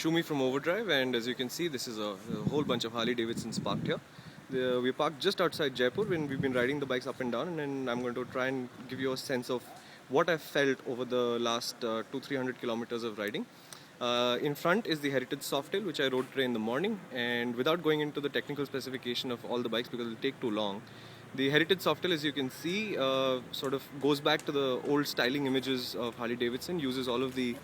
Shumi from OVERDRIVE, and as you can see, this is a whole bunch of Harley-Davidsons parked here. We're parked just outside Jaipur when we've been riding the bikes up and down, and I'm going to try and give you a sense of what I've felt over the last 200-300 kilometers of riding. In front is the Heritage Softail, which I rode today in the morning, and without going into the technical specification of all the bikes because it'll take too long, the Heritage Softail, as you can see, sort of goes back to the old styling images of Harley-Davidson, uses all of the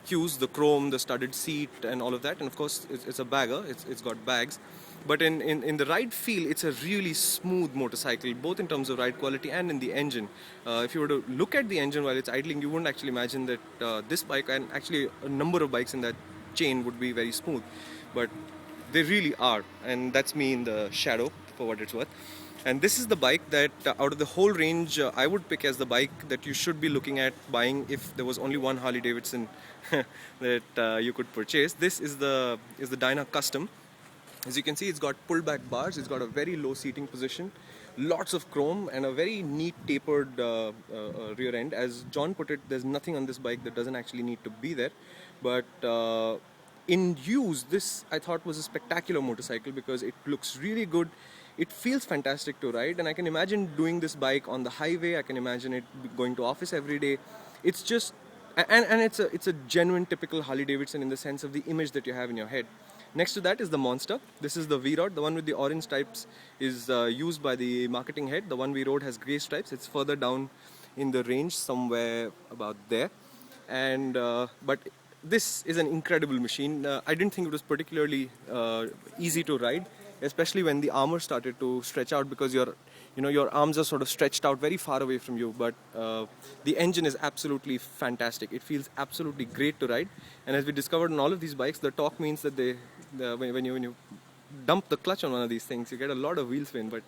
cues, the chrome, the studded seat and all of that, and of course it's a bagger, it's got bags. But in the ride feel, it's a really smooth motorcycle, both in terms of ride quality and in the engine. If you were to look at the engine while it's idling, you wouldn't actually imagine that this bike, and actually a number of bikes in that chain, would be very smooth. But they really are, and that's me in the shadow, for what it's worth. And this is the bike that out of the whole range I would pick as the bike that you should be looking at buying if there was only one Harley-Davidson that you could purchase. This is the Dyna Custom. As you can see, it's got pulled back bars, it's got a very low seating position, lots of chrome and a very neat tapered rear end. As John put it, there's nothing on this bike that doesn't actually need to be there. But in use, this I thought was a spectacular motorcycle because it looks really good. It feels fantastic to ride, and I can imagine doing this bike on the highway. I can imagine it going to office every day. It's just, and it's a genuine typical Harley-Davidson in the sense of the image that you have in your head. Next to that is the Monster. This is the V-Rod. The one with the orange stripes is used by the marketing head. The one we rode has grey stripes. It's further down in the range, somewhere about there. And but this is an incredible machine. I didn't think it was particularly easy to ride, especially when the armor started to stretch out, because your arms are sort of stretched out very far away from you. But the engine is absolutely fantastic. It feels absolutely great to ride. And as we discovered on all of these bikes, the torque means that when you dump the clutch on one of these things, you get a lot of wheel spin, but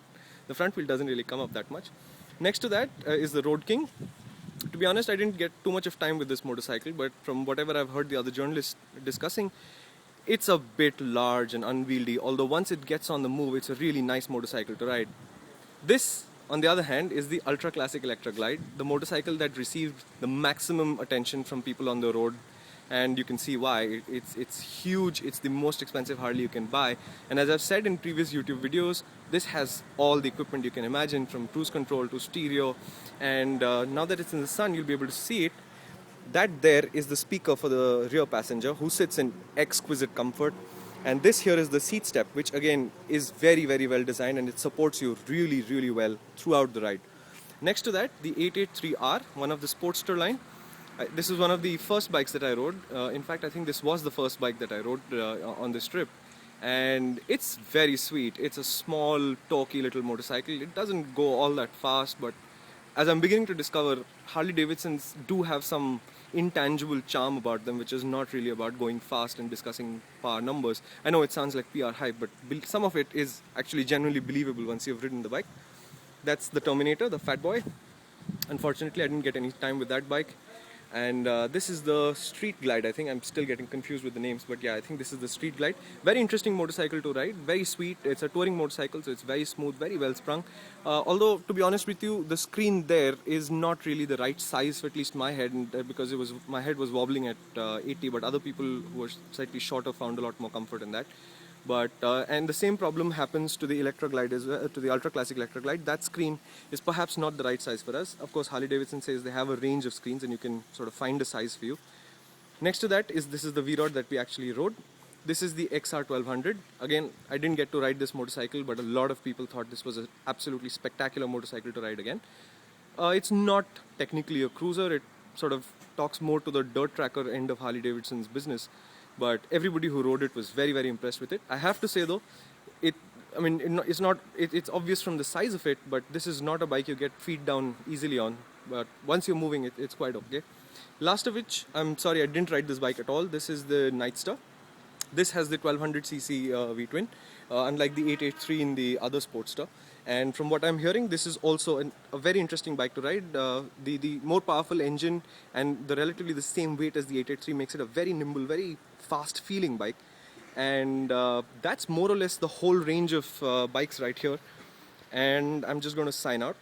the front wheel doesn't really come up that much. Next to that is the Road King. To be honest, I didn't get too much of time with this motorcycle, but from whatever I've heard the other journalists discussing, it's a bit large and unwieldy, although once it gets on the move, it's a really nice motorcycle to ride. This, on the other hand, is the Ultra Classic Electra Glide, the motorcycle that received the maximum attention from people on the road, and you can see why. It's huge. It's the most expensive Harley you can buy, and as I've said in previous YouTube videos, this has all the equipment you can imagine, from cruise control to stereo, and now that it's in the sun, you'll be able to see it. That there is the speaker for the rear passenger, who sits in exquisite comfort. And this here is the seat step, which again is very, very well designed, and it supports you really, really well throughout the ride. Next to that, the 883R, one of the Sportster line. This is one of the first bikes that I rode. In fact, I think this was the first bike that I rode on this trip. And it's very sweet. It's a small, torquey little motorcycle. It doesn't go all that fast, but as I'm beginning to discover, Harley-Davidsons do have some intangible charm about them, which is not really about going fast and discussing power numbers. I know it sounds like PR hype, but some of it is actually genuinely believable once you've ridden the bike. That's the Terminator, the Fat Boy. Unfortunately, I didn't get any time with that bike. And this is the Street Glide. I think I'm still getting confused with the names, but yeah, I think this is the Street Glide. Very interesting motorcycle to ride, very sweet. It's a touring motorcycle, so it's very smooth, very well sprung. Although, to be honest with you, the screen there is not really the right size for at least my head, and, because my head was wobbling at 80, but other people who were slightly shorter found a lot more comfort in that. But and the same problem happens to the Electra Glide as well, to the Ultra Classic Electra Glide. That screen is perhaps not the right size for us. Of course, Harley-Davidson says they have a range of screens, and you can sort of find a size for you. Next to that is the V-Rod that we actually rode. This is the XR1200. Again, I didn't get to ride this motorcycle, but a lot of people thought this was an absolutely spectacular motorcycle to ride again. It's not technically a cruiser. It sort of talks more to the dirt tracker end of Harley-Davidson's business. But everybody who rode it was very, very impressed with it. I have to say though, it's obvious from the size of it, but this is not a bike you get feet down easily on. But once you're moving it, it's quite okay. Last of which, I'm sorry I didn't ride this bike at all. This is the Nightstar. This has the 1200cc V-twin, unlike the 883 in the other Sportster. And from what I'm hearing, this is also a very interesting bike to ride. The more powerful engine and the relatively the same weight as the 883 makes it a very nimble, very fast feeling bike. And that's more or less the whole range of bikes right here. And I'm just going to sign out.